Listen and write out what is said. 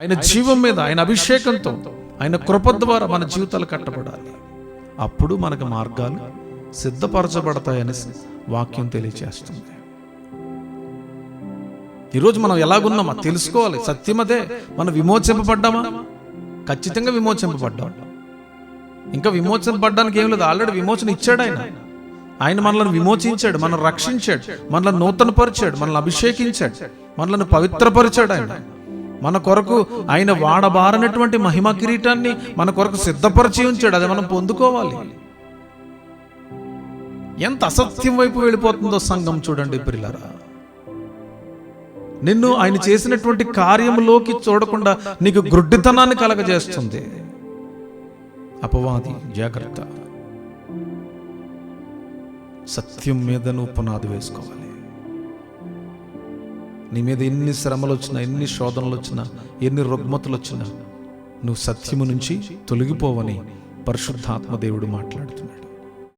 ఆయన జీవం మీద, ఆయన అభిషేకంతో, ఆయన కృప ద్వారా మన జీవితాలు కట్టబడాలి. అప్పుడు మనకు మార్గాలు సిద్ధపరచబడతాయని వాక్యం తెలియజేస్తుంది. ఈరోజు మనం ఎలాగున్నామా తెలుసుకోవాలి. సత్యమదే. మనం విమోచింపబడ్డామా? ఖచ్చితంగా విమోచింపబడ్డాం. ఇంకా విమోచింపబడ్డానికి ఏం లేదు, ఆల్రెడీ విమోచన ఇచ్చాడు ఆయన. ఆయన మనల్ని విమోచించాడు, మనల్ని రక్షించాడు, మనల్ని నూతనపరిచాడు, మనల్ని అభిషేకించాడు, మనల్ని పవిత్రపరిచాడు. ఆయన మన కొరకు ఆయన వాడబారనటువంటి మహిమ కిరీటాన్ని మన కొరకు సిద్ధపరిచి ఉంచాడు. అది మనం పొందుకోవాలి. ఎంత అసత్యం వైపు వెళ్ళిపోతుందో సంఘం చూడండి ప్రియులారా. నిన్ను ఆయన చేసినటువంటి కార్యములోకి చూడకుండా నీకు గ్రుడ్డితనాన్ని కలగజేస్తుంది అపవాది. జాగ్రత్త. సత్యం మీద నువ్వు పునాది వేసుకోవాలి. నీ మీద ఎన్ని శ్రమలు వచ్చినా, ఎన్ని శోధనలు వచ్చినా, ఎన్ని రుగ్మతలు వచ్చినా నువ్వు సత్యము నుంచి తొలగిపోవని పరిశుద్ధాత్మ దేవుడు మాట్లాడుతున్నాడు.